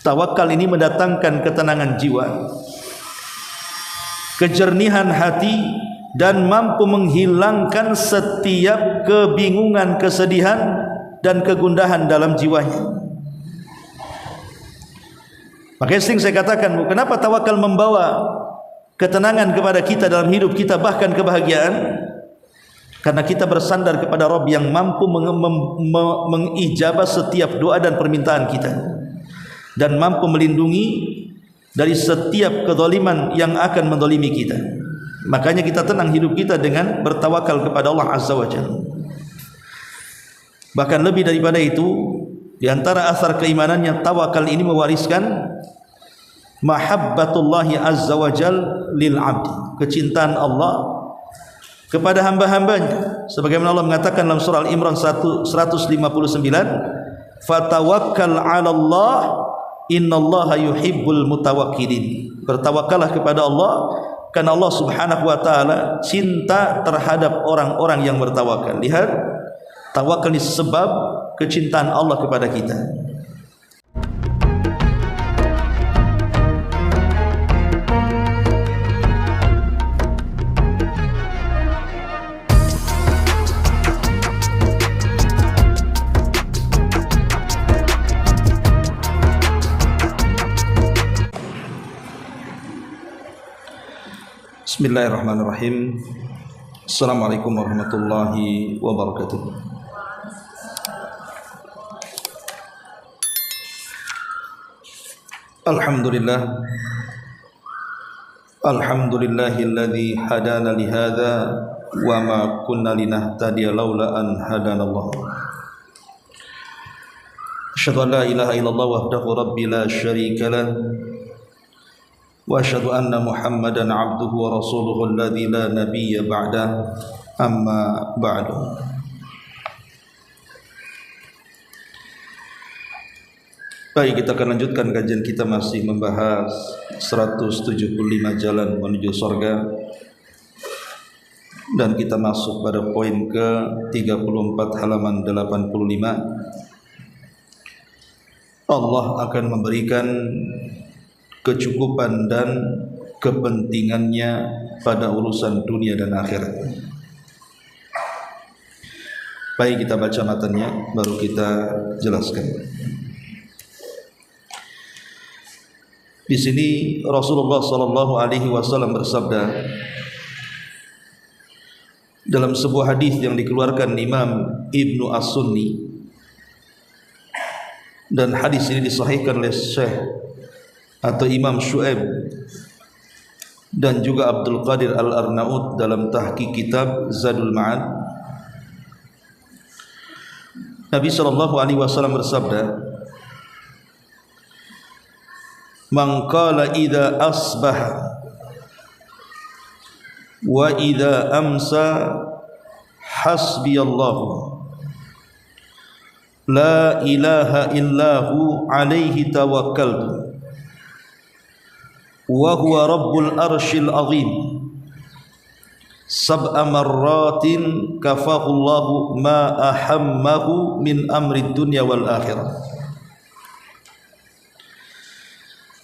Tawakal ini mendatangkan ketenangan jiwa, kejernihan hati, dan mampu menghilangkan setiap kebingungan, kesedihan, dan kegundahan dalam jiwanya. Makanya sering saya katakan, kenapa tawakal membawa ketenangan kepada kita dalam hidup kita, bahkan kebahagiaan? Karena kita bersandar kepada Rabb yang mampu mengijabah setiap doa dan permintaan kita, dan mampu melindungi dari setiap kezaliman yang akan menzalimi kita. Makanya kita tenang hidup kita dengan bertawakal kepada Allah Azza wa Jalla. Bahkan lebih daripada itu, di antara asar keimanannya, tawakal ini mewariskan mahabbatullahi azza wa jal lil abdi, kecintaan Allah kepada hamba-hambanya, sebagaimana Allah mengatakan dalam surah Al-Imran 159, fatawakkal 'ala Allah innallaha yuhibbul mutawakkilin. Bertawakallah kepada Allah, karena Allah Subhanahu wa taala cinta terhadap orang-orang yang bertawakal. Lihat, tawakal ini sebab kecintaan Allah kepada kita. Bismillahirrahmanirrahim. Assalamualaikum warahmatullahi wabarakatuh. Alhamdulillahilladzi hadana lihadza wa ma kunna linahtadiya laula an hadanallah. Asyhadu an la ilaha illallah wahdahu rabbi la syarika lah, wa asyhadu anna Muhammadan abduhu wa rasuluhu alladzi la nabiyya ba'da, amma ba'du. Baik, kita akan lanjutkan kajian kita, masih membahas 175 jalan menuju surga, dan kita masuk pada poin ke 34 halaman 85. Allah akan memberikan kecukupan dan kepentingannya pada urusan dunia dan akhirat. Baik, kita baca matanya baru kita jelaskan. Di sini Rasulullah sallallahu alaihi wasallam bersabda dalam sebuah hadis yang dikeluarkan Imam Ibnu As-Sunni, dan hadis ini disahihkan oleh Syekh atau Imam Syu'aib dan juga Abdul Qadir Al-Arnaud dalam tahqiq kitab Zadul Ma'ad. Nabi sallallahu alaihi wasallam bersabda, man qala idza asbaha wa idza amsa hasbiyallahu la ilaha illahu alaihi tawakkaltu wa huwa rabbul arsyil azim sab'a marratin kafahullahu ma ahammahu min amri dunya wal akhirah.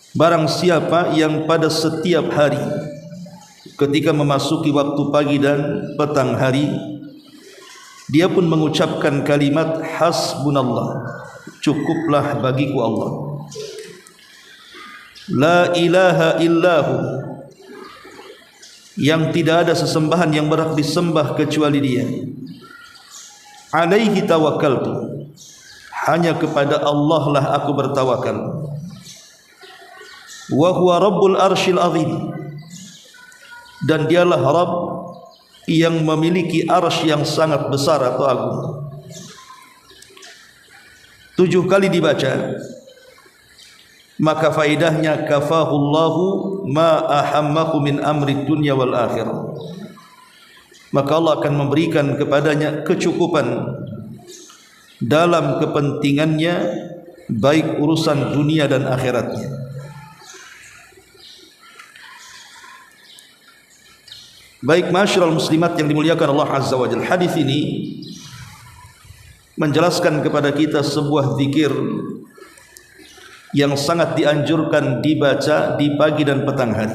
Barang siapa yang pada setiap hari ketika memasuki waktu pagi dan petang hari, dia pun mengucapkan kalimat hasbunallah, cukuplah bagiku Allah, la ilaha illahu, yang tidak ada sesembahan yang berhak disembah kecuali Dia, alaihi tawakkaltu, hanya kepada Allah lah aku bertawakal, wa huwa rabbul arsyil azim, dan dialah Rabb yang memiliki arsy yang sangat besar atau agung. 7 kali dibaca, maka faedahnya kafahullahu ma ahammahu min amri dunya wal akhirah, maka Allah akan memberikan kepadanya kecukupan dalam kepentingannya, baik urusan dunia dan akhiratnya. Baik masyarul muslimat yang dimuliakan Allah Azza wa Jalla, hadis ini menjelaskan kepada kita sebuah zikir yang sangat dianjurkan dibaca di pagi dan petang hari.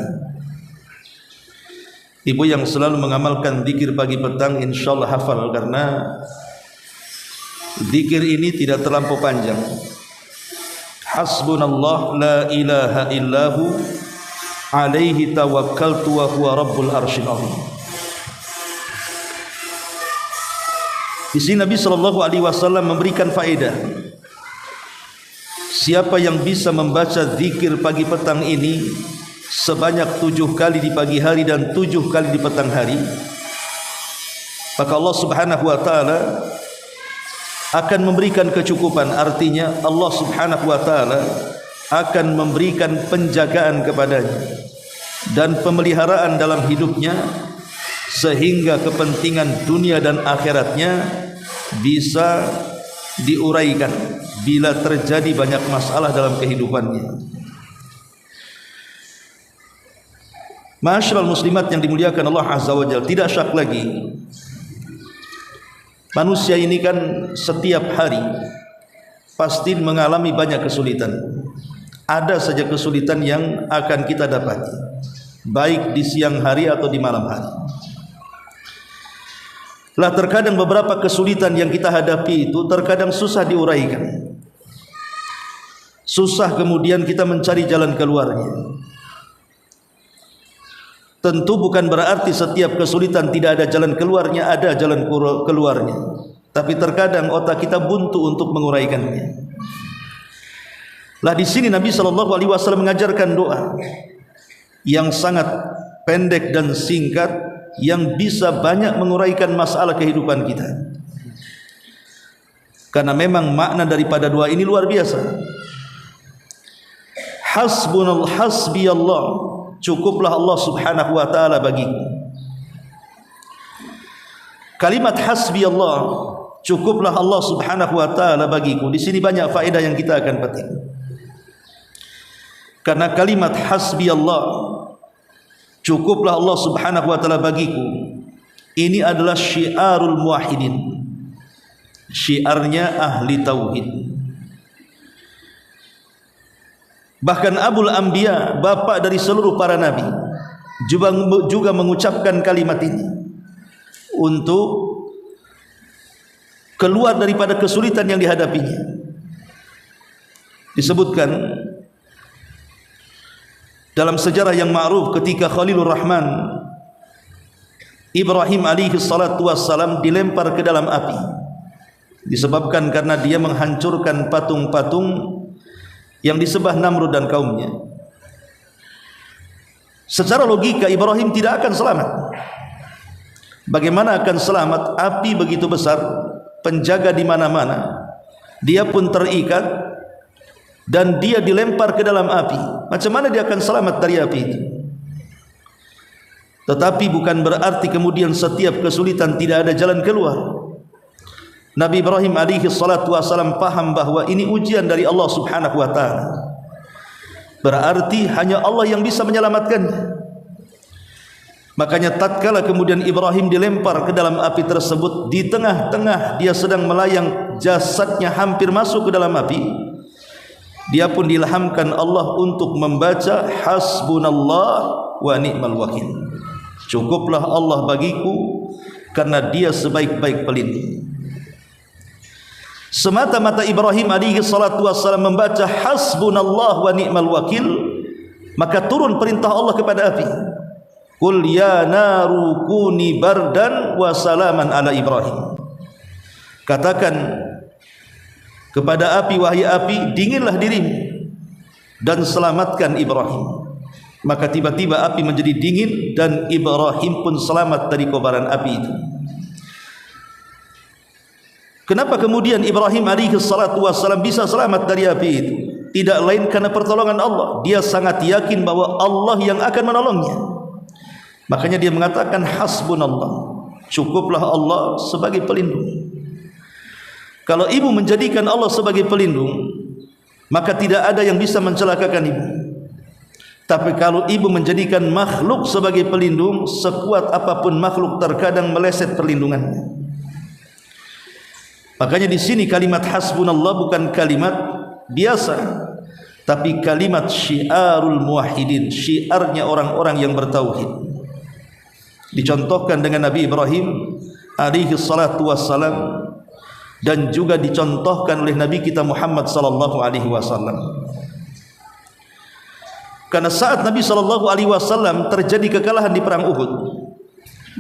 Ibu yang selalu mengamalkan zikir pagi petang insyaallah hafal, karena zikir ini tidak terlampau panjang. Hasbunallah la ilaha illahu alaihi tawakkaltu wa huwa rabbul arsyil azim. Di sini Nabi SAW memberikan faedah. Siapa yang bisa membaca zikir pagi petang ini sebanyak 7 kali di pagi hari dan 7 kali di petang hari, maka Allah Subhanahu wa taala akan memberikan kecukupan. Artinya Allah Subhanahu wa taala akan memberikan penjagaan kepadanya dan pemeliharaan dalam hidupnya, sehingga kepentingan dunia dan akhiratnya bisa diuraikan bila terjadi banyak masalah dalam kehidupannya. Ma'asyiral muslimat yang dimuliakan Allah Azza wa Jalla, tidak syak lagi manusia ini kan setiap hari pasti mengalami banyak kesulitan. Ada saja kesulitan yang akan kita dapati, baik di siang hari atau di malam hari. Lah terkadang beberapa kesulitan yang kita hadapi itu terkadang susah diuraikan, susah kemudian kita mencari jalan keluarnya. Tentu bukan berarti setiap kesulitan tidak ada jalan keluarnya, ada jalan keluarnya. Tapi terkadang otak kita buntu untuk menguraikannya. Lah di sini Nabi SAW mengajarkan doa yang sangat pendek dan singkat yang bisa banyak menguraikan masalah kehidupan kita. Karena memang makna daripada doa ini luar biasa. Hasbiyallah, cukuplah Allah Subhanahu wa taala bagiku. Kalimat hasbi Allah, cukuplah Allah Subhanahu wa taala bagiku. Di sini banyak faedah yang kita akan petik. Karena kalimat hasbi Allah, cukuplah Allah Subhanahu wa taala bagiku, ini adalah syiarul muwahhidin. Syiarnya ahli tauhid. Bahkan Abul Anbiya, bapak dari seluruh para nabi, juga mengucapkan kalimat ini untuk keluar daripada kesulitan yang dihadapinya. Disebutkan dalam sejarah yang ma'ruf ketika Khalilur Rahman Ibrahim alaihi salatu wassalam dilempar ke dalam api, disebabkan karena dia menghancurkan patung-patung yang disembah Namrud dan kaumnya. Secara logika Ibrahim tidak akan selamat. Bagaimana akan selamat? Api begitu besar, penjaga di mana-mana, dia pun terikat dan dia dilempar ke dalam api. Macam mana dia akan selamat dari api itu? Tetapi bukan berarti kemudian setiap kesulitan tidak ada jalan keluar. Nabi Ibrahim alaihi salatu wasallam paham bahwa ini ujian dari Allah Subhanahu wa taala. Berarti hanya Allah yang bisa menyelamatkannya. Makanya tatkala kemudian Ibrahim dilempar ke dalam api tersebut, di tengah-tengah dia sedang melayang, jasadnya hampir masuk ke dalam api, dia pun diilhamkan Allah untuk membaca hasbunallah wa ni'mal wakil. Cukuplah Allah bagiku karena dia sebaik-baik pelindung. Semata-mata Ibrahim alaihi salatu wassalam membaca hasbunallah wa ni'mal wakil, maka turun perintah Allah kepada api, qul ya naru kuni bardan wa salaman ala Ibrahim. Katakan kepada api, wahai api, dinginlah dirimu dan selamatkan Ibrahim. Maka tiba-tiba api menjadi dingin dan Ibrahim pun selamat dari kobaran api itu. Kenapa kemudian Ibrahim alaihi salatu wassalam bisa selamat dari api itu? Tidak lain karena pertolongan Allah. Dia sangat yakin bahwa Allah yang akan menolongnya. Makanya dia mengatakan hasbunallah, cukuplah Allah sebagai pelindung. Kalau ibu menjadikan Allah sebagai pelindung, maka tidak ada yang bisa mencelakakan ibu. Tapi kalau ibu menjadikan makhluk sebagai pelindung, sekuat apapun makhluk terkadang meleset perlindungannya. Makanya di sini kalimat hasbunallah bukan kalimat biasa, tapi kalimat syiarul muwahhidin, syiarnya orang-orang yang bertauhid. Dicontohkan dengan Nabi Ibrahim alaihi salatu wassalam, dan juga dicontohkan oleh Nabi kita Muhammad sallallahu alaihi wasallam. Karena saat Nabi sallallahu alaihi wasallam terjadi kekalahan di perang Uhud,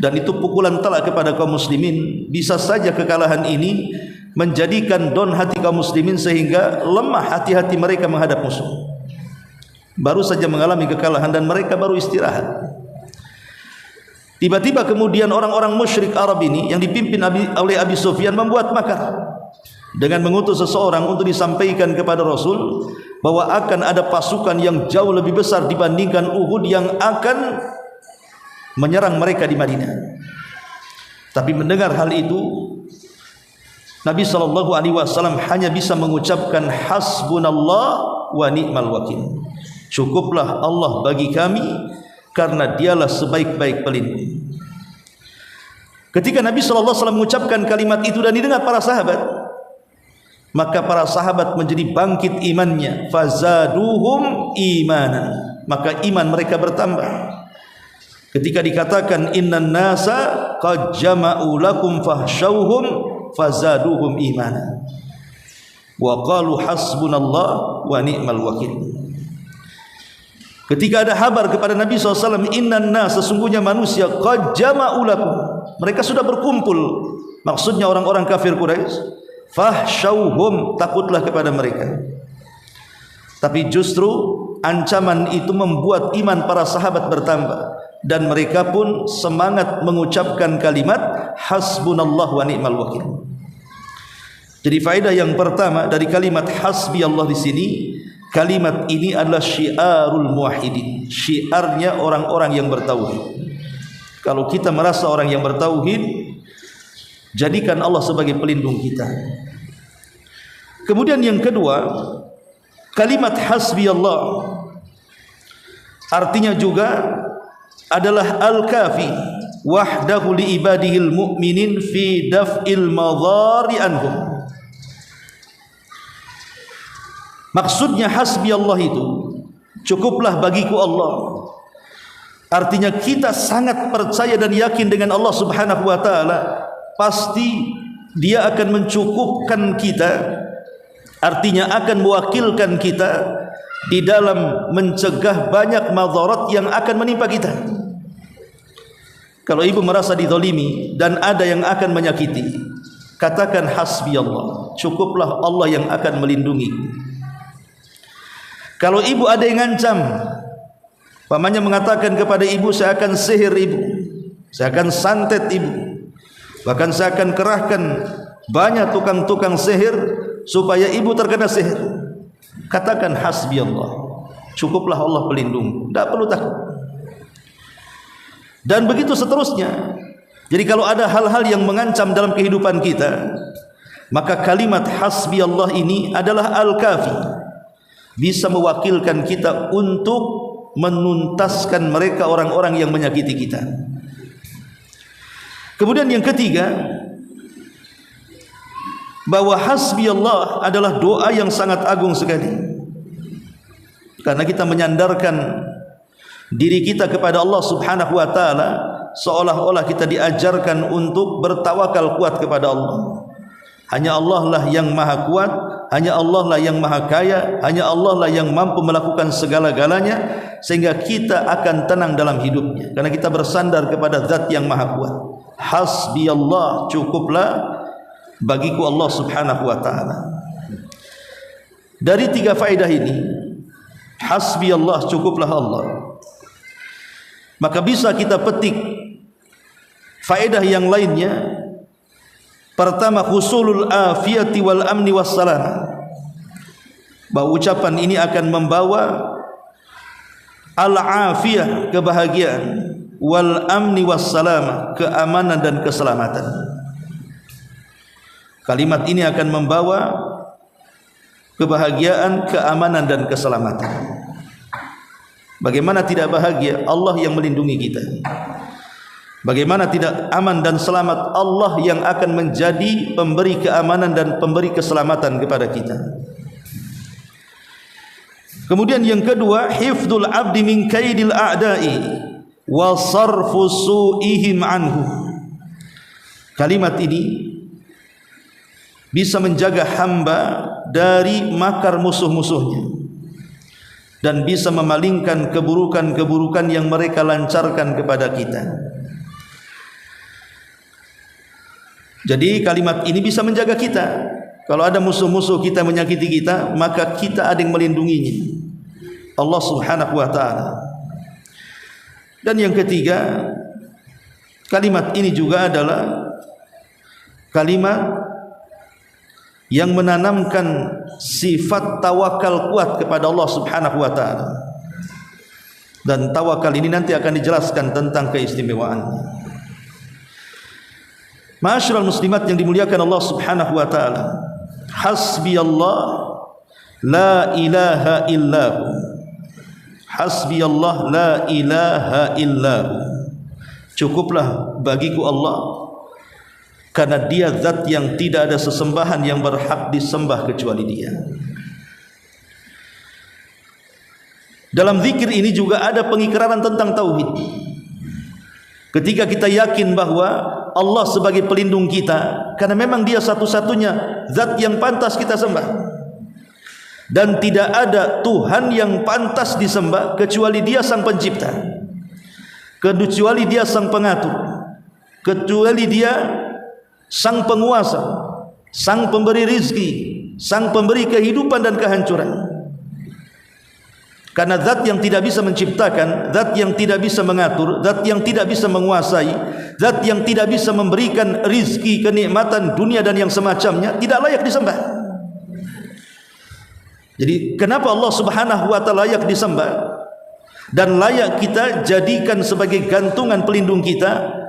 dan itu pukulan telak kepada kaum muslimin, bisa saja kekalahan ini menjadikan down hati kaum muslimin sehingga lemah hati-hati mereka menghadap musuh. Baru saja mengalami kekalahan dan mereka baru istirahat. Tiba-tiba kemudian orang-orang musyrik Arab ini yang dipimpin oleh Abi Sufyan membuat makar dengan mengutus seseorang untuk disampaikan kepada Rasul bahwa akan ada pasukan yang jauh lebih besar dibandingkan Uhud yang akan menyerang mereka di Madinah. Tapi mendengar hal itu, Nabi SAW hanya bisa mengucapkan hasbunallah wa ni'mal wakil. Cukuplah Allah bagi kami, karena dialah sebaik-baik pelindung. Ketika Nabi SAW mengucapkan kalimat itu dan didengar para sahabat, maka para sahabat menjadi bangkit imannya. Fazaduhum imanan, maka iman mereka bertambah. Ketika dikatakan innan nasa qad jama'u lakum fahsyauhum fazaduhum imanan wa qalu hasbunallah wa ni'mal wakil. Ketika ada kabar kepada Nabi SAW, innan nas, sesungguhnya manusia, qad jama'u lakum, mereka sudah berkumpul, maksudnya orang-orang kafir Quraisy, fahsyauhum, takutlah kepada mereka. Tapi justru ancaman itu membuat iman para sahabat bertambah, dan mereka pun semangat mengucapkan kalimat hasbunallah wa ni'mal wakil. Jadi faedah yang pertama dari kalimat hasbi Allah di sini, kalimat ini adalah syiarul muwahhidin, syiarnya orang-orang yang bertauhid. Kalau kita merasa orang yang bertauhid, jadikan Allah sebagai pelindung kita. Kemudian yang kedua, kalimat hasbi Allah artinya juga adalah al-kafi wahdahu li ibadihil mu'minin fi daf'il madhari anhum. Maksudnya hasbi Allah itu, cukuplah bagiku Allah, artinya kita sangat percaya dan yakin dengan Allah Subhanahu wa taala, pasti Dia akan mencukupkan kita, artinya akan mewakilkan kita di dalam mencegah banyak madarat yang akan menimpa kita. Kalau ibu merasa dizalimi dan ada yang akan menyakiti, katakan hasbi Allah, cukuplah Allah yang akan melindungi. Kalau ibu ada yang ngancam, pamannya mengatakan kepada ibu, saya akan sihir ibu, saya akan santet ibu, bahkan saya akan kerahkan banyak tukang-tukang sihir supaya ibu terkena sihir, katakan hasbi Allah, cukuplah Allah pelindung, tidak perlu takut. Dan begitu seterusnya. Jadi kalau ada hal-hal yang mengancam dalam kehidupan kita, maka kalimat hasbi Allah ini adalah al-kafi, bisa mewakilkan kita untuk menuntaskan mereka orang-orang yang menyakiti kita. Kemudian yang ketiga, bahwa hasbi Allah adalah doa yang sangat agung sekali, karena kita menyandarkan diri kita kepada Allah Subhanahu wa taala, seolah-olah kita diajarkan untuk bertawakal kuat kepada Allah. Hanya Allah lah yang maha kuat, hanya Allah lah yang maha kaya, hanya Allah lah yang mampu melakukan segala-galanya, sehingga kita akan tenang dalam hidupnya, karena kita bersandar kepada zat yang maha kuat. Hasbi Allah, cukuplah bagiku Allah Subhanahu wa ta'ala. Dari tiga faedah ini, hasbi Allah, cukuplah Allah, maka bisa kita petik faedah yang lainnya. Pertama, husulul afiyati wal amni was salam, bahwa ucapan ini akan membawa al-afiyah, kebahagiaan, wal amni was salam, keamanan dan keselamatan. Kalimat ini akan membawa kebahagiaan, keamanan dan keselamatan. Bagaimana tidak bahagia? Allah yang melindungi kita. Bagaimana tidak aman dan selamat? Allah yang akan menjadi pemberi keamanan dan pemberi keselamatan kepada kita. Kemudian yang kedua, hifdzul abdi min kaidil a'da'i wa sarfu su'ihim anhu. Kalimat ini bisa menjaga hamba dari makar musuh-musuhnya dan bisa memalingkan keburukan-keburukan yang mereka lancarkan kepada kita. Jadi kalimat ini bisa menjaga kita. Kalau ada musuh-musuh kita menyakiti kita, maka kita ada yang melindunginya, Allah Subhanahu wa ta'ala. Dan yang ketiga, kalimat ini juga adalah kalimat yang menanamkan sifat tawakal kuat kepada Allah Subhanahu wa ta'ala. Dan tawakal ini nanti akan dijelaskan tentang keistimewaannya. Ma'asyiral muslimat yang dimuliakan Allah Subhanahu wa ta'ala, hasbiyallah la ilaha illahu. Hasbiyallah la ilaha illahu. Cukuplah bagiku Allah, karena Dia zat yang tidak ada sesembahan yang berhak disembah kecuali Dia. Dalam zikir ini juga ada pengikraran tentang tauhid. Ketika kita yakin bahwa Allah sebagai pelindung kita, karena memang Dia satu-satunya zat yang pantas kita sembah, dan tidak ada Tuhan yang pantas disembah kecuali Dia sang pencipta, kecuali Dia sang pengatur, kecuali Dia sang penguasa, sang pemberi rizki, sang pemberi kehidupan dan kehancuran. Karena zat yang tidak bisa menciptakan, zat yang tidak bisa mengatur, zat yang tidak bisa menguasai, zat yang tidak bisa memberikan rizki, kenikmatan dunia dan yang semacamnya, tidak layak disembah. Jadi kenapa Allah Subhanahu wa ta'ala layak disembah dan layak kita jadikan sebagai gantungan pelindung kita?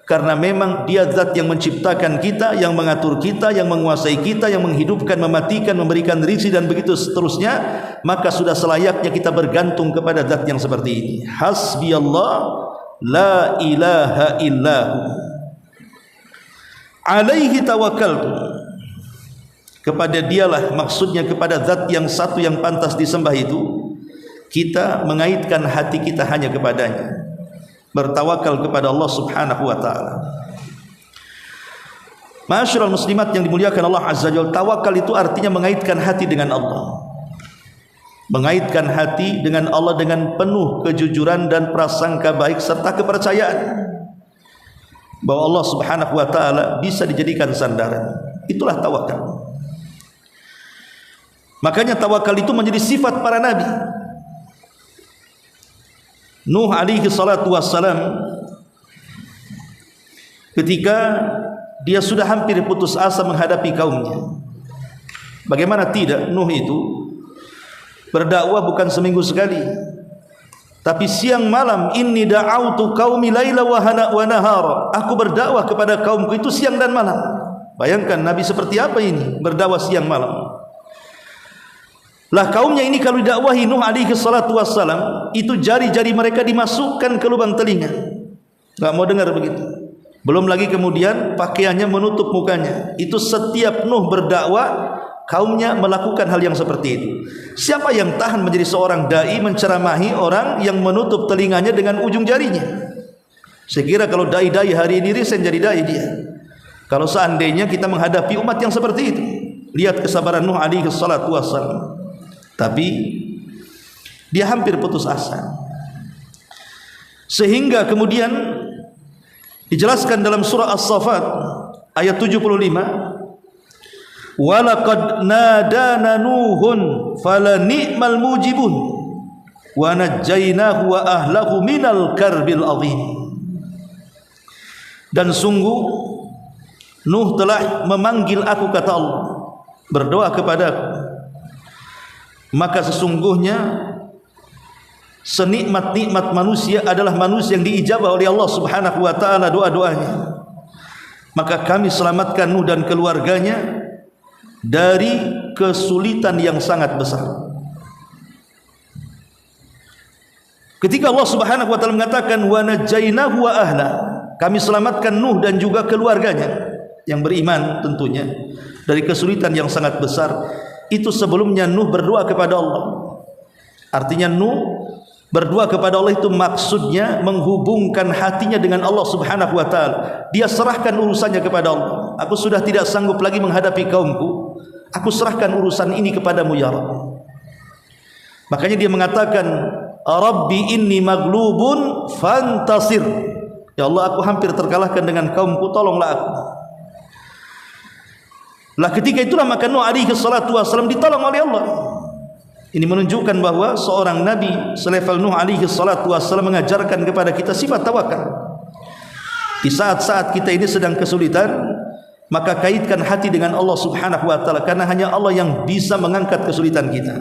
Karena memang Dia zat yang menciptakan kita, yang mengatur kita, yang menguasai kita, yang menghidupkan, mematikan, memberikan rizki dan begitu seterusnya. Maka sudah selayaknya kita bergantung kepada zat yang seperti ini. Hasbiyallah la ilaha illahu alaihi tawakkaltu. Kepada Dialah, maksudnya kepada zat yang satu yang pantas disembah itu, kita mengaitkan hati kita hanya kepadanya, bertawakal kepada Allah Subhanahu wa ta'ala. Ma'asyiral muslimat yang dimuliakan Allah Azza wa Jalla, tawakal itu artinya mengaitkan hati dengan Allah. Mengaitkan hati dengan Allah dengan penuh kejujuran dan prasangka baik serta kepercayaan bahwa Allah Subhanahu wa ta'ala bisa dijadikan sandaran. Itulah tawakal. Makanya tawakal itu menjadi sifat para nabi. Nuh alaihi salatu wassalam, ketika dia sudah hampir putus asa menghadapi kaumnya, bagaimana tidak, Nuh itu berdakwah bukan seminggu sekali, tapi siang malam. Inni da'autu qaumi laila wa nahara. Aku berdakwah kepada kaumku itu siang dan malam. Bayangkan Nabi seperti apa ini, berdakwah siang malam. Lah kaumnya ini kalau didakwahi Nuh alaihi salatu wassalam, itu jari-jari mereka dimasukkan ke lubang telinga, enggak mau dengar begitu. Belum lagi kemudian pakaiannya menutup mukanya. Itu setiap Nuh berdakwah, kaumnya melakukan hal yang seperti itu. Siapa yang tahan menjadi seorang dai menceramahi orang yang menutup telinganya dengan ujung jarinya? Saya kira kalau dai-dai hari ini resign jadi dai dia. Kalau seandainya kita menghadapi umat yang seperti itu. Lihat kesabaran Nuh alaihi salatu wassalam. Tapi dia hampir putus asa, sehingga kemudian dijelaskan dalam surah As-Saffat ayat 75, walaqad nadana nuhun falani'mal mujibun wa najjaynahu wa ahlahu minal karbil azim. Dan sungguh Nuh telah memanggil aku, kata Allah, berdoa kepadaku, maka sesungguhnya senikmat-nikmat manusia adalah manusia yang diijabah oleh Allah Subhanahu wa ta'ala doa-doanya. Maka kami selamatkan Nuh dan keluarganya dari kesulitan yang sangat besar. Ketika Allah Subhanahu wa ta'ala mengatakan wa najjaynahu wa ahla, kami selamatkan Nuh dan juga keluarganya yang beriman tentunya dari kesulitan yang sangat besar. Itu sebelumnya Nuh berdoa kepada Allah, Artinya Nuh berdoa kepada Allah itu maksudnya menghubungkan hatinya dengan Allah Subhanahu wa taala. Dia serahkan urusannya kepada Allah. Aku sudah tidak sanggup lagi menghadapi kaumku. Aku serahkan urusan ini kepadamu ya Rabb. Makanya dia mengatakan, Rabbi inni maglubun fantasir. Ya Allah, aku hampir terkalahkan dengan kaumku, tolonglah aku. Lah ketika itulah maka Nuh alaihi salatu wasallam ditolong oleh Allah. Ini menunjukkan bahwa seorang nabi selevel Nuh alaihi salatu wasallam mengajarkan kepada kita sifat tawakal. Di saat-saat kita ini sedang kesulitan, maka kaitkan hati dengan Allah Subhanahu wa taala, karena hanya Allah yang bisa mengangkat kesulitan kita.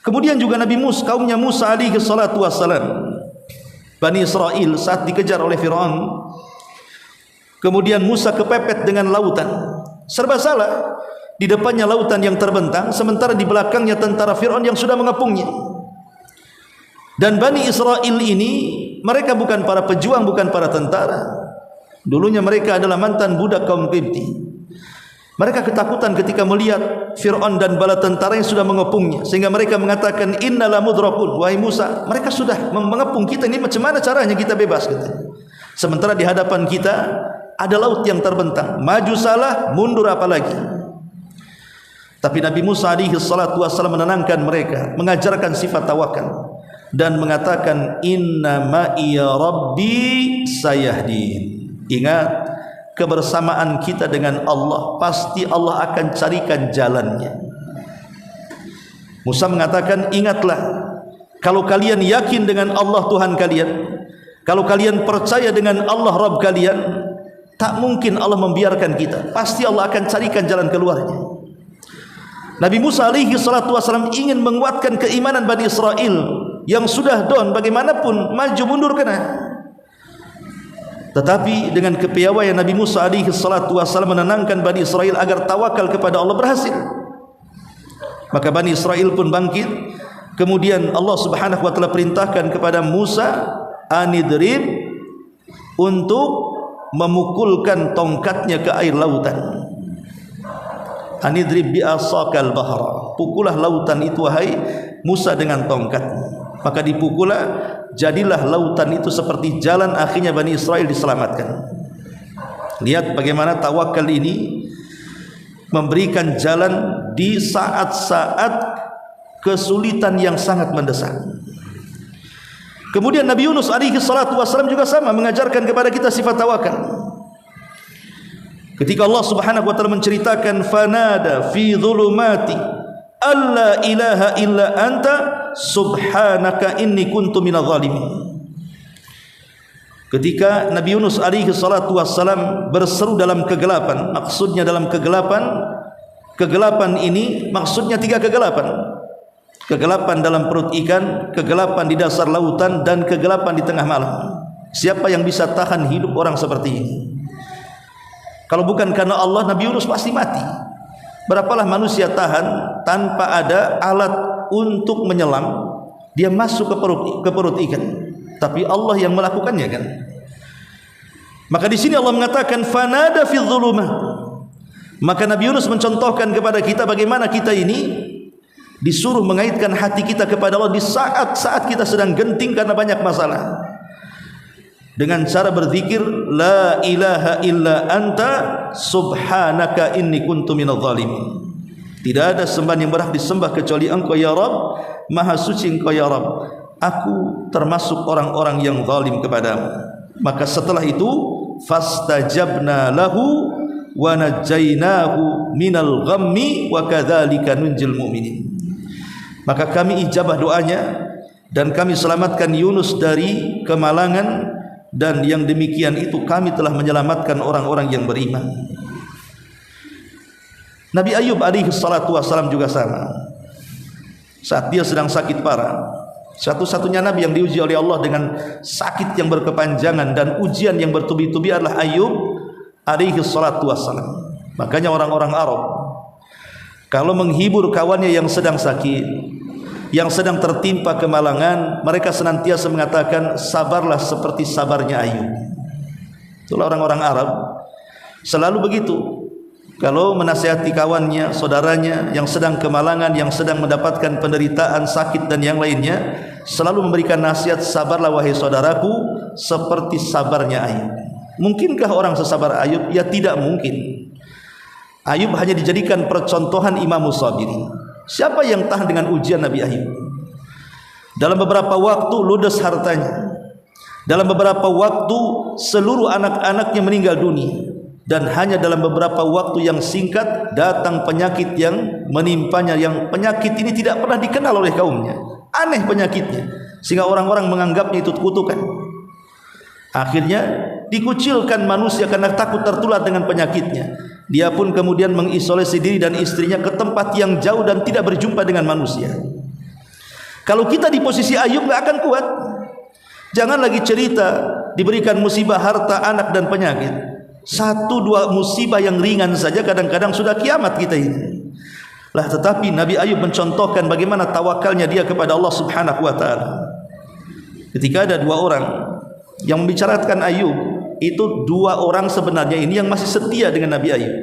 Kemudian juga Nabi Musa, kaumnya Musa alaihi salatu wasallam, Bani Israel saat dikejar oleh Fir'aun, kemudian Musa kepepet dengan lautan, serba salah. Di depannya lautan yang terbentang, sementara di belakangnya tentara Fir'aun yang sudah mengepungnya. Dan Bani Israel ini, mereka bukan para pejuang, bukan para tentara. Dulunya mereka adalah mantan budak kaum Qibti. Mereka ketakutan ketika melihat Fir'aun dan bala tentara yang sudah mengepungnya, sehingga mereka mengatakan, Inna la mudrakun. Wahai Musa, mereka sudah mengepung kita, ini macam mana caranya kita bebas? Sementara di hadapan kita ada laut yang terbentang, maju salah, mundur apalagi. Tapi Nabi Musa alaihi salatu wasallam menenangkan mereka, mengajarkan sifat tawakal dan mengatakan, inna ma'iya rabbi sayahdin. Ingat, kebersamaan kita dengan Allah, pasti Allah akan carikan jalannya. Musa mengatakan, ingatlah, kalau kalian yakin dengan Allah Tuhan kalian, kalau kalian percaya dengan Allah Rabb kalian, tak mungkin Allah membiarkan kita, pasti Allah akan carikan jalan keluarnya. Nabi Musa alaihi salatu wasallam ingin menguatkan keimanan Bani Israel yang sudah down, bagaimanapun maju mundur kena. Tetapi dengan kepiawaian Nabi Musa alaihi salatu wasallam menenangkan Bani Israel agar tawakal kepada Allah berhasil. Maka Bani Israel pun bangkit. Kemudian Allah Subhanahu wa taala perintahkan kepada Musa, anidrib, untuk memukulkan tongkatnya ke air lautan. Anidrib bi'asakal bahra, pukullah lautan itu wahai Musa dengan tongkat. Maka dipukullah, jadilah lautan itu seperti jalan, akhirnya Bani Israel diselamatkan. Lihat bagaimana tawakal ini memberikan jalan di saat-saat kesulitan yang sangat mendesak. Kemudian Nabi Yunus alaihi salatu wasallam juga sama mengajarkan kepada kita sifat tawakal. Ketika Allah Subhanahu wa taala menceritakan, fanada fi dhulumati alla ilaha illa anta subhanaka inni kuntu minadh dhalimin. Ketika Nabi Yunus alaihi salatu wassalam berseru dalam kegelapan, maksudnya dalam kegelapan ini maksudnya 3 kegelapan. Kegelapan dalam perut ikan, kegelapan di dasar lautan, dan kegelapan di tengah malam. Siapa yang bisa tahan hidup orang seperti ini? Kalau bukan karena Allah, Nabi Yunus pasti mati. Berapalah manusia tahan tanpa ada alat untuk menyelam, dia masuk ke perut ikan. Tapi Allah yang melakukannya kan. Maka di sini Allah mengatakan fanada fi dhulumah. Maka Nabi Yunus mencontohkan kepada kita bagaimana kita ini disuruh mengaitkan hati kita kepada Allah di saat-saat kita sedang genting karena banyak masalah, dengan cara berzikir la ilaha illa anta subhanaka inni kuntu minadh dhalimin. Tidak ada sembahan yang berhak disembah kecuali Engkau ya Rabb, maha suci Engkau ya Rabb, aku termasuk orang-orang yang zalim kepadamu. Maka setelah itu fastajabna lahu wa najjaynahu minal ghammi wa kadzalika nunjil mu'minin. Maka kami ijabah doanya dan kami selamatkan Yunus dari kemalangan, dan yang demikian itu kami telah menyelamatkan orang-orang yang beriman. Nabi Ayub alaihi salatu wassalam juga sama. Saat dia sedang sakit parah, satu-satunya nabi yang diuji oleh Allah dengan sakit yang berkepanjangan dan ujian yang bertubi-tubi adalah Ayub alaihi salatu wassalam. Makanya orang-orang Arab kalau menghibur kawannya yang sedang sakit, yang sedang tertimpa kemalangan, mereka senantiasa mengatakan sabarlah seperti sabarnya Ayub. Itulah orang-orang Arab selalu begitu. kalau menasihati kawannya, saudaranya yang sedang kemalangan, yang sedang mendapatkan penderitaan, sakit dan yang lainnya, selalu memberikan nasihat, sabarlah wahai saudaraku seperti sabarnya Ayub. Mungkinkah orang sesabar Ayub? Ya tidak mungkin. Ayub hanya dijadikan percontohan Imamus Sabirin. Siapa yang tahan dengan ujian Nabi Ayub? Dalam beberapa waktu ludes hartanya, dalam beberapa waktu seluruh anak-anaknya meninggal dunia, dan hanya dalam beberapa waktu yang singkat datang penyakit yang menimpanya, yang penyakit ini tidak pernah dikenal oleh kaumnya. Aneh penyakitnya, sehingga orang-orang menganggapnya itu kutukan. Akhirnya dikucilkan manusia karena takut tertular dengan penyakitnya. Dia pun kemudian mengisolasi diri dan istrinya ke tempat yang jauh dan tidak berjumpa dengan manusia. Kalau kita di posisi Ayub nggak akan kuat. Jangan lagi cerita diberikan musibah harta, anak dan penyakit. Satu dua musibah yang ringan saja kadang-kadang sudah kiamat kita ini. Lah tetapi Nabi Ayub mencontohkan bagaimana tawakalnya dia kepada Allah Subhanahu wa taala. Ketika ada dua orang yang membicarakan Ayub, itu dua orang sebenarnya ini yang masih setia dengan Nabi Ayub.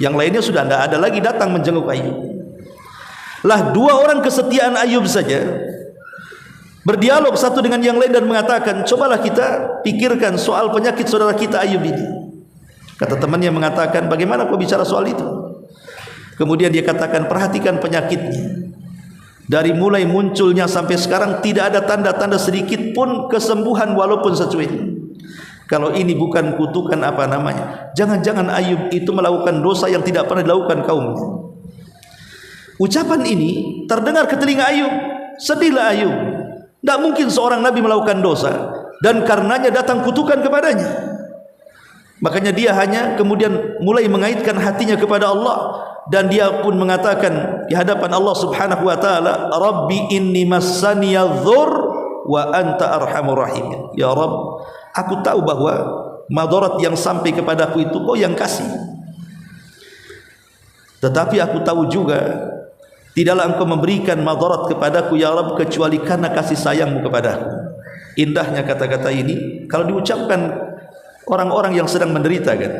Yang lainnya sudah tidak ada lagi datang menjenguk Ayub. Lah dua orang kesetiaan Ayub saja berdialog satu dengan yang lain dan mengatakan, cobalah kita pikirkan soal penyakit saudara kita Ayub ini. Kata temannya mengatakan, bagaimana kau bicara soal itu? Kemudian dia katakan, perhatikan penyakitnya. Dari mulai munculnya sampai sekarang tidak ada tanda-tanda sedikit pun kesembuhan walaupun secuil. Kalau ini bukan kutukan apa namanya? Jangan-jangan Ayub itu melakukan dosa yang tidak pernah dilakukan kaumnya. Ucapan ini terdengar ke telinga Ayub. Sedihlah Ayub. Tidak mungkin seorang nabi melakukan dosa dan karenanya datang kutukan kepadanya. Makanya dia hanya kemudian mulai mengaitkan hatinya kepada Allah, dan dia pun mengatakan di hadapan Allah Subhanahu wa taala, Rabbi inni massaniyadh-dhurr wa anta arhamur rahimin. Ya Rabb, aku tahu bahwa madarat yang sampai kepadaku itu Kau yang kasih. Tetapi aku tahu juga tidaklah Engkau memberikan madarat kepadaku ya Rabb kecuali karena kasih sayang-Mu kepadaku. Indahnya kata-kata ini kalau diucapkan orang-orang yang sedang menderita kan.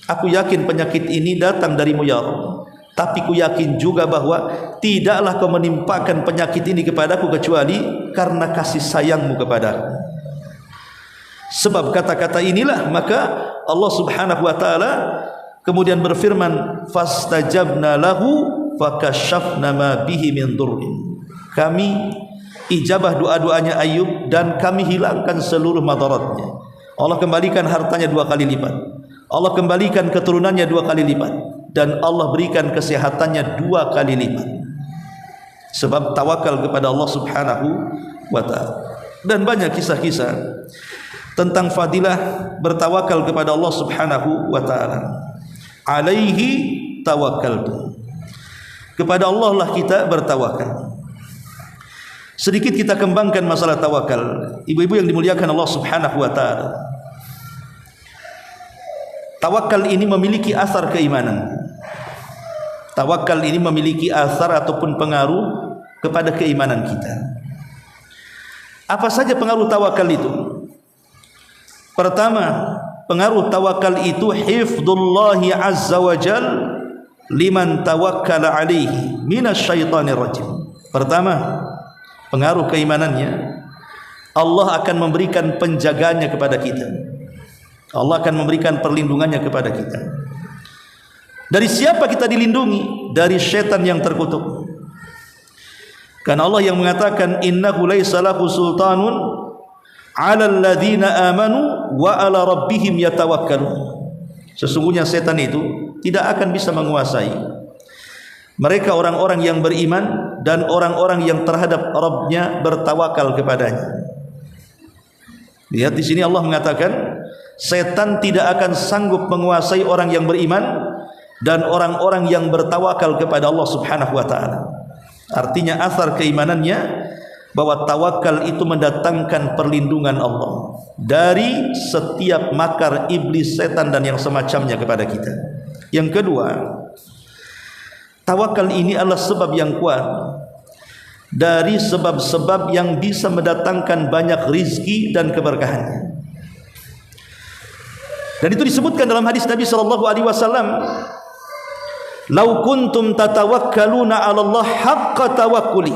Aku yakin penyakit ini datang darimu ya Rabb, tapi ku yakin juga bahwa tidaklah Kau menimpakan penyakit ini kepadaku kecuali karena kasih sayang-Mu kepadaku. Sebab kata-kata inilah maka Allah Subhanahu wa taala kemudian berfirman, fastajabna lahu fakashafna ma bihi min dhurrin. Kami ijabah doa-doanya Ayub dan kami hilangkan seluruh madaratnya. Allah kembalikan hartanya 2 kali lipat, Allah kembalikan keturunannya 2 kali lipat, dan Allah berikan kesehatannya 2 kali lipat. Sebab tawakal kepada Allah Subhanahu wa ta'ala. Dan banyak kisah-kisah tentang fadilah bertawakal kepada Allah Subhanahu wa ta'ala. Alaihi tawakkaltu. Kepada Allah lah kita bertawakal. Sedikit kita kembangkan masalah tawakal. Ibu-ibu yang dimuliakan Allah Subhanahu wa ta'ala, tawakal ini memiliki asar keimanan. Tawakal ini memiliki asar ataupun pengaruh kepada keimanan kita. Apa saja pengaruh tawakal itu? Pertama, pengaruh tawakal itu hifdzullahi azza wa jal liman tawakkala alaihi minasyaitonir rajim. Pertama, pengaruh keimanannya, Allah akan memberikan penjagaannya kepada kita. Allah akan memberikan perlindungannya kepada kita. Dari siapa kita dilindungi? Dari syaitan yang terkutuk. Karena Allah yang mengatakan, innahu laisa lahu sultanun 'alal ladzina amanu wa 'ala rabbihim yatawakkalun. Sesungguhnya setan itu tidak akan bisa menguasai mereka orang-orang yang beriman dan orang-orang yang terhadap Rabbnya bertawakal kepadanya. Lihat di sini Allah mengatakan setan tidak akan sanggup menguasai orang yang beriman dan orang-orang yang bertawakal kepada Allah Subhanahu wa taala. Artinya asar keimanannya bahwa tawakal itu mendatangkan perlindungan Allah dari setiap makar iblis, setan dan yang semacamnya kepada kita. Yang kedua, tawakal ini adalah sebab yang kuat dari sebab-sebab yang bisa mendatangkan banyak rizki dan keberkahannya. Dan itu disebutkan dalam hadis Nabi sallallahu alaihi wasallam, "Lau kuntum tatawakkaluna 'ala Allah haqqa tawakkuli,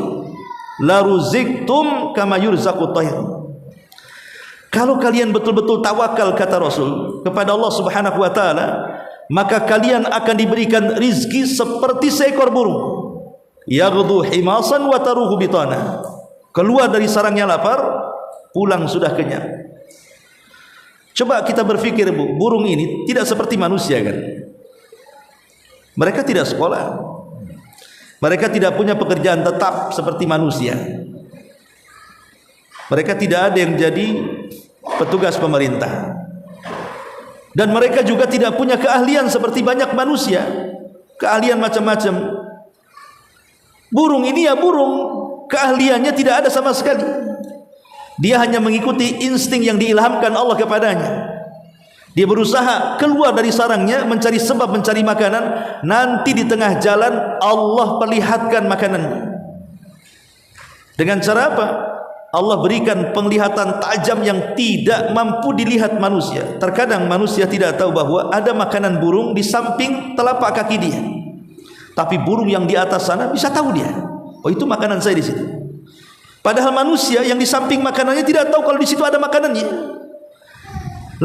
la ruziktum kama yurzaqut tayr." Kalau kalian betul-betul tawakal, kata Rasul, kepada Allah Subhanahu wa taala, maka kalian akan diberikan rizki seperti seekor burung. Yaghdu himasan wa taruhu bitana. Keluar dari sarangnya lapar, pulang sudah kenyang. Coba kita berpikir, Bu, burung ini tidak seperti manusia kan? Mereka tidak sekolah. Mereka tidak punya pekerjaan tetap seperti manusia. Mereka tidak ada yang jadi petugas pemerintah. Dan mereka juga tidak punya keahlian seperti banyak manusia. Keahlian macam-macam. Burung ini ya burung, keahliannya tidak ada sama sekali. Dia hanya mengikuti insting yang diilhamkan Allah kepadanya. Dia berusaha keluar dari sarangnya, mencari sebab mencari makanan. Nanti di tengah jalan Allah perlihatkan makanannya. Dengan cara apa? Allah berikan penglihatan tajam yang tidak mampu dilihat manusia. Terkadang manusia tidak tahu bahwa ada makanan burung di samping telapak kaki dia, tapi burung yang di atas sana bisa tahu dia, oh itu makanan saya di situ. Padahal manusia yang di samping makanannya tidak tahu kalau di situ ada makanannya.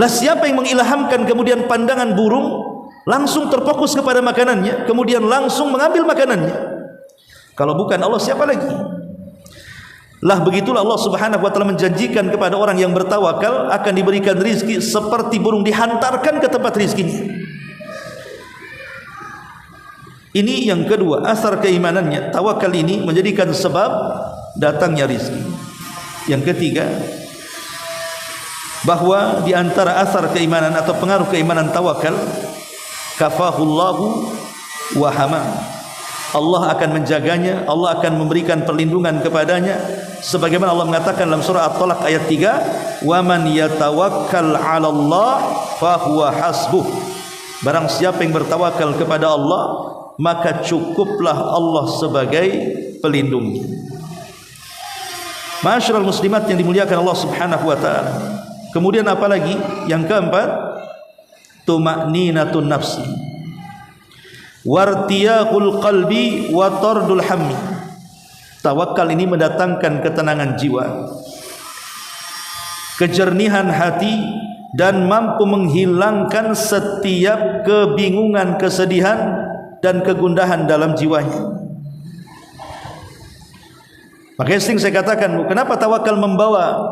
Lah siapa yang mengilhamkan kemudian pandangan burung langsung terfokus kepada makanannya, kemudian langsung mengambil makanannya? Kalau bukan Allah, siapa lagi? Lah begitulah Allah Subhanahu wa taala menjanjikan kepada orang yang bertawakal akan diberikan rizki seperti burung dihantarkan ke tempat rizkinya. Ini yang kedua, asar keimanannya. Tawakal ini menjadikan sebab datangnya rizki. Yang ketiga, bahwa di antara asar keimanan atau pengaruh keimanan tawakal, kafahullahu wa hama. Allah akan menjaganya, Allah akan memberikan perlindungan kepadanya, sebagaimana Allah mengatakan dalam surah At-Talaq ayat 3, "Wa man yatawakkal 'ala Allah fa huwa hasbuh." Barang siapa yang bertawakal kepada Allah, maka cukuplah Allah sebagai pelindungnya. Ma'asyiral muslimat yang dimuliakan Allah Subhanahu wa taala. Kemudian apa lagi? Yang keempat, tuma'ninatun nafsi, wartiyaqul qalbi wa tardul hammi. Tawakal ini mendatangkan ketenangan jiwa, kejernihan hati, dan mampu menghilangkan setiap kebingungan, kesedihan, dan kegundahan dalam jiwanya. Makanya sering saya katakan, kenapa tawakal membawa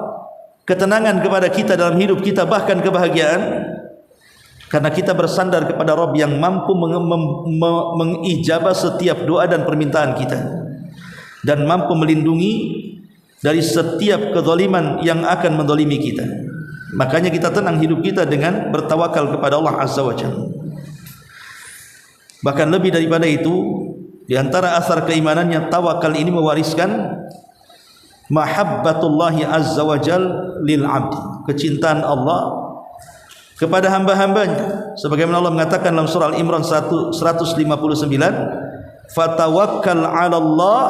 ketenangan kepada kita dalam hidup kita, bahkan kebahagiaan? Karena kita bersandar kepada Rabb yang mampu mengijabah setiap doa dan permintaan kita, dan mampu melindungi dari setiap kezaliman yang akan menzalimi kita. Makanya kita tenang hidup kita dengan bertawakal kepada Allah Azza wa Jalla. Bahkan lebih daripada itu, di antara asar keimanannya, tawakal ini mewariskan mahabbatullahi azza wa jal lil abdi, kecintaan Allah kepada hamba-hambanya, sebagaimana Allah mengatakan dalam surah Al-Imran 159, "Fatawakkal 'ala Allah,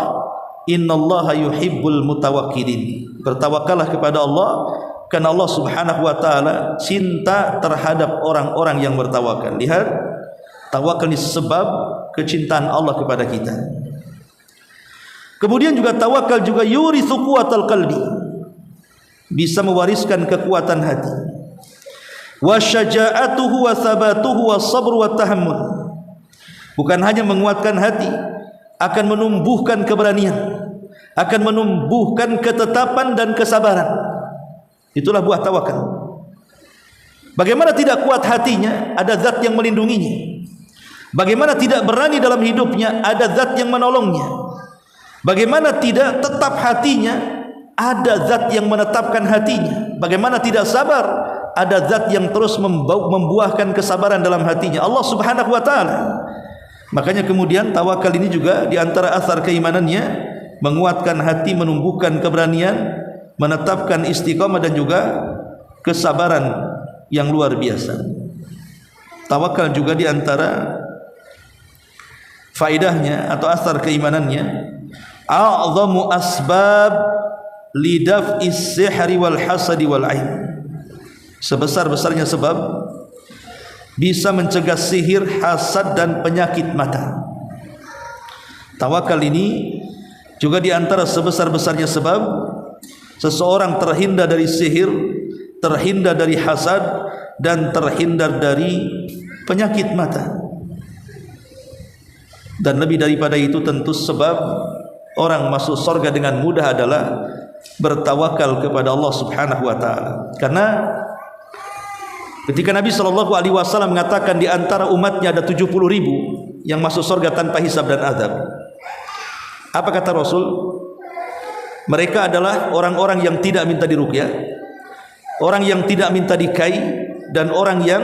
innallaha yuhibbul mutawakkilin." Bertawakallah kepada Allah, karena Allah Subhanahu wa taala cinta terhadap orang-orang yang bertawakal. Lihat, tawakal ini sebab kecintaan Allah kepada kita. Kemudian juga tawakal juga yurithu quwwatal qalbi, bisa mewariskan kekuatan hati. Wa syaja'atuhu wa thabatuhu wa sabru wa tahammul. Bukan hanya menguatkan hati, akan menumbuhkan keberanian, akan menumbuhkan ketetapan dan kesabaran. Itulah buah tawakal. Bagaimana tidak kuat hatinya, ada zat yang melindunginya. Bagaimana tidak berani dalam hidupnya, ada zat yang menolongnya. Bagaimana tidak tetap hatinya, ada zat yang menetapkan hatinya. Bagaimana tidak sabar, ada zat yang terus membuahkan kesabaran dalam hatinya, Allah Subhanahu wa taala. Makanya kemudian tawakal ini juga di antara asar keimanannya, menguatkan hati, menumbuhkan keberanian, menetapkan istiqamah, dan juga kesabaran yang luar biasa. Tawakal juga di antara faedahnya atau asar keimanannya, a'zamu asbab lidaf'is sihri wal hasadi wal ain. Sebesar-besarnya sebab bisa mencegah sihir, hasad dan penyakit mata. Tawakal ini juga di antara sebesar-besarnya sebab seseorang terhindar dari sihir, terhindar dari hasad, dan terhindar dari penyakit mata. Dan lebih daripada itu tentu sebab orang masuk surga dengan mudah adalah bertawakal kepada Allah Subhanahu wa taala. Karena ketika Nabi SAW mengatakan di antara umatnya ada 70.000 yang masuk surga tanpa hisab dan azab, apa kata Rasul? Mereka adalah orang-orang yang tidak minta diruqyah, orang yang tidak minta dikai, dan orang yang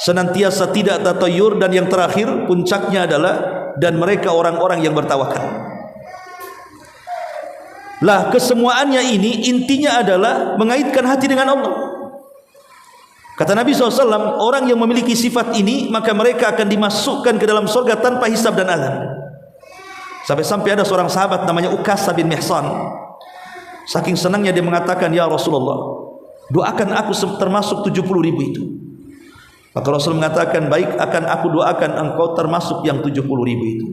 senantiasa tidak tatayur, dan yang terakhir puncaknya adalah dan mereka orang-orang yang bertawakal. Lah kesemuaannya ini intinya adalah mengaitkan hati dengan Allah. Kata Nabi SAW, orang yang memiliki sifat ini maka mereka akan dimasukkan ke dalam surga tanpa hisab dan azab. Sampai-sampai ada seorang sahabat namanya Ukasah bin Mihsan, saking senangnya dia mengatakan, ya Rasulullah, doakan aku termasuk 70.000 itu. Maka Rasul mengatakan, baik, akan aku doakan engkau termasuk yang 70.000 itu.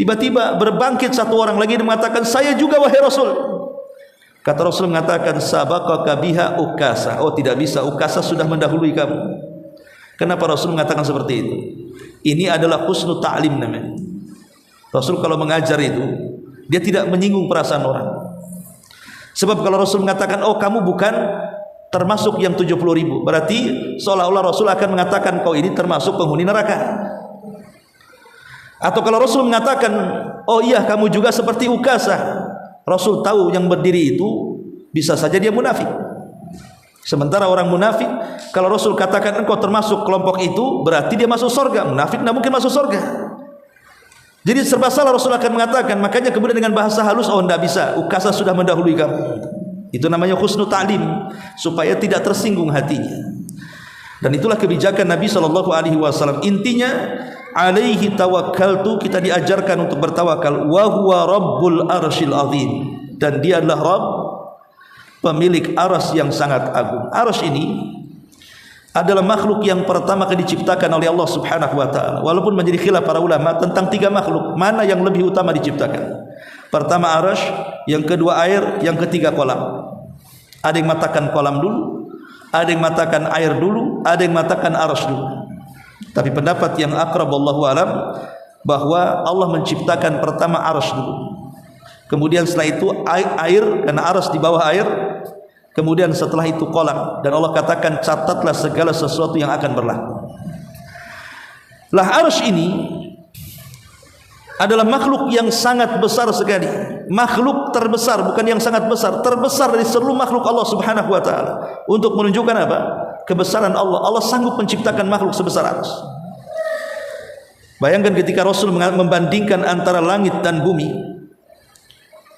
Tiba-tiba berbangkit satu orang lagi dan mengatakan, saya juga wahai Rasul. Kata Rasul mengatakan, sabaqaka biha Ukasah. Oh, tidak bisa, Ukasah sudah mendahului kamu. Kenapa Rasul mengatakan seperti itu? Ini adalah husnul ta'lim namanya. Rasul kalau mengajar itu dia tidak menyinggung perasaan orang. Sebab kalau Rasul mengatakan, oh kamu bukan termasuk yang 70.000, berarti seolah-olah Rasul akan mengatakan kau ini termasuk penghuni neraka. Atau kalau Rasul mengatakan, oh iya kamu juga seperti Ukasah, Rasul tahu yang berdiri itu bisa saja dia munafik. Sementara orang munafik, kalau Rasul katakan engkau termasuk kelompok itu, berarti dia masuk surga. Munafik tidak mungkin masuk surga. Jadi serba salah Rasul akan mengatakan. Makanya kemudian dengan bahasa halus, oh tidak bisa, Ukasah sudah mendahului kamu. Itu namanya husnul ta'lim, supaya tidak tersinggung hatinya. Dan itulah kebijakan Nabi SAW. Intinya, alaihi tawakkaltu, kita diajarkan untuk bertawakal. Wa huwa rabbul arsyil azim, dan dia adalah Rabb, pemilik arsy yang sangat agung. Arsy ini adalah makhluk yang pertama kali diciptakan oleh Allah Subhanahu wa taala. Walaupun menjadi khilaf para ulama tentang 3 makhluk, mana yang lebih utama diciptakan. Pertama arsy, yang kedua air, yang ketiga kolam. Ada yang mengatakan kolam dulu, ada yang mengatakan air dulu, ada yang mengatakan arsy dulu. Tapi pendapat yang aqrab wallahu alam bahwa Allah menciptakan pertama arsy dulu. Kemudian setelah itu air, karena arsy di bawah air. Kemudian setelah itu kolam, dan Allah katakan catatlah segala sesuatu yang akan berlaku. Lah arsy ini adalah makhluk yang sangat besar sekali, makhluk terbesar, bukan yang sangat besar, terbesar dari seluruh makhluk Allah Subhanahu wa taala. Untuk menunjukkan apa? Kebesaran Allah. Allah sanggup menciptakan makhluk sebesar arsy. Bayangkan ketika Rasul membandingkan antara langit dan bumi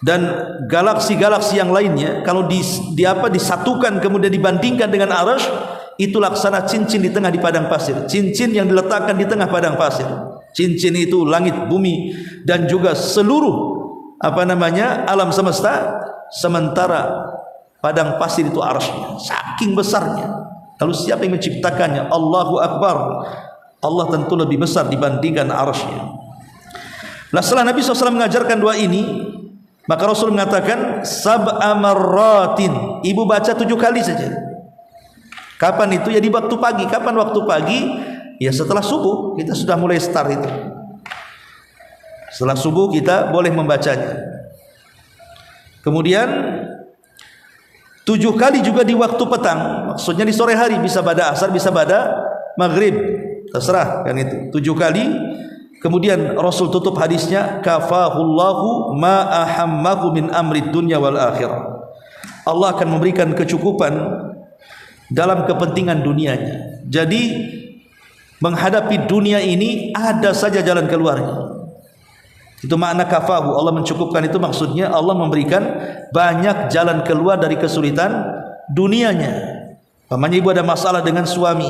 dan galaksi-galaksi yang lainnya, kalau disatukan kemudian dibandingkan dengan arsy, itu laksana cincin di tengah di padang pasir. Cincin yang diletakkan di tengah padang pasir. Cincin itu langit, bumi, dan juga seluruh alam semesta. Sementara padang pasir itu arsy-nya, saking besarnya. Lalu siapa yang menciptakannya? Allahu Akbar. Allah tentu lebih besar dibandingkan arsy-nya. Nah, setelah Nabi SAW mengajarkan doa ini, maka Rasul mengatakan sab'a marratin. Ibu baca 7 kali saja. Kapan itu? Ya di waktu pagi. Kapan waktu pagi? Ya setelah subuh. Kita sudah mulai start itu. Setelah subuh kita boleh membacanya. Kemudian 7 kali juga di waktu petang. Maksudnya di sore hari, bisa pada asar, bisa pada maghrib, terserah kan itu. 7 kali. Kemudian Rasul tutup hadisnya, kafahullahu ma ahammahu min amri dunya wal akhirah. Allah akan memberikan kecukupan dalam kepentingan dunianya. Jadi menghadapi dunia ini ada saja jalan keluarnya. Itu makna kafahu. Allah mencukupkan itu maksudnya Allah memberikan banyak jalan keluar dari kesulitan dunianya. Pamannya ibu ada masalah dengan suami,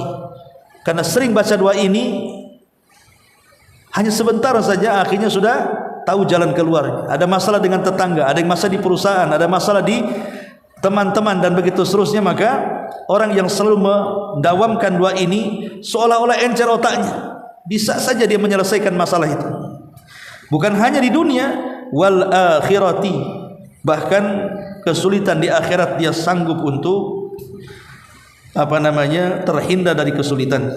karena sering baca doa ini, hanya sebentar saja akhirnya sudah tahu jalan keluarnya. Ada masalah dengan tetangga, ada yang masalah di perusahaan, ada masalah di teman-teman, dan begitu seterusnya. Maka orang yang selalu mendawamkan doa ini seolah-olah encer otaknya. Bisa saja dia menyelesaikan masalah itu. Bukan hanya di dunia, wal akhirati, bahkan kesulitan di akhirat dia sanggup untuk terhindar dari kesulitan.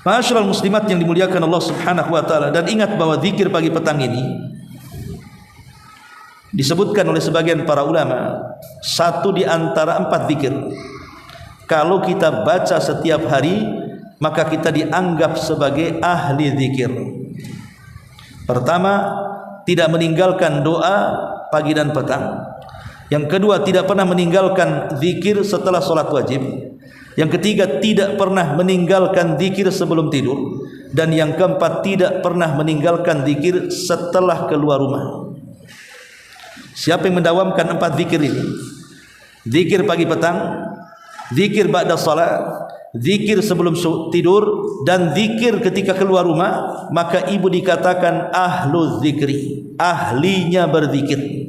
Ma'asyiral muslimat yang dimuliakan Allah Subhanahu wa taala, dan ingat bahwa zikir pagi petang ini disebutkan oleh sebagian para ulama satu di antara 4 zikir. Kalau kita baca setiap hari, maka kita dianggap sebagai ahli zikir. Pertama, tidak meninggalkan doa pagi dan petang. Yang kedua, tidak pernah meninggalkan zikir setelah sholat wajib. Yang ketiga, tidak pernah meninggalkan zikir sebelum tidur. Dan yang keempat, tidak pernah meninggalkan zikir setelah keluar rumah. Siapa yang mendawamkan 4 zikir ini? Zikir pagi petang, zikir ba'da salat, zikir sebelum tidur, dan zikir ketika keluar rumah, maka ibu dikatakan ahlu zikri, ahlinya berzikir.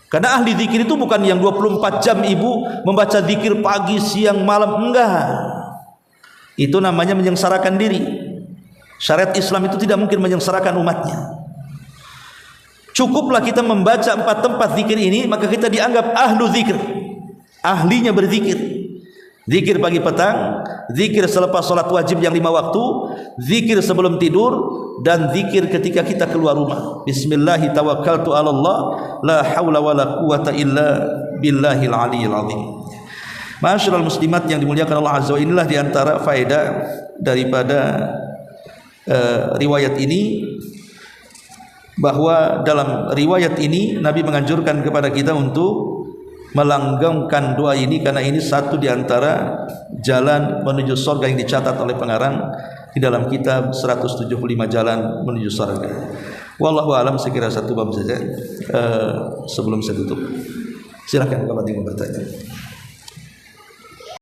Karena ahli zikir itu bukan yang 24 jam ibu membaca zikir pagi, siang, malam, enggak. Itu namanya menyengsarakan diri. Syariat Islam itu tidak mungkin menyengsarakan umatnya. Cukuplah kita membaca 4 tempat zikir ini, maka kita dianggap ahlu zikir, ahlinya berzikir. Zikir pagi petang, zikir selepas sholat wajib yang 5 waktu, zikir sebelum tidur, dan zikir ketika kita keluar rumah. Bismillahi tawakkaltu ala Allah, la hawla wa la quwata illa billahil aliyyil azim. Ma'asyiral muslimat yang dimuliakan Allah Azza wa Jalla, inilah diantara faedah daripada riwayat ini, bahwa dalam riwayat ini Nabi menganjurkan kepada kita untuk melanggengkan doa ini, karena ini satu di antara jalan menuju surga yang dicatat oleh pengarang di dalam kitab 175 jalan menuju surga. Wallahu alam, sekira satu bab saja sebelum saya tutup. Silakan kalau ingin bertanya.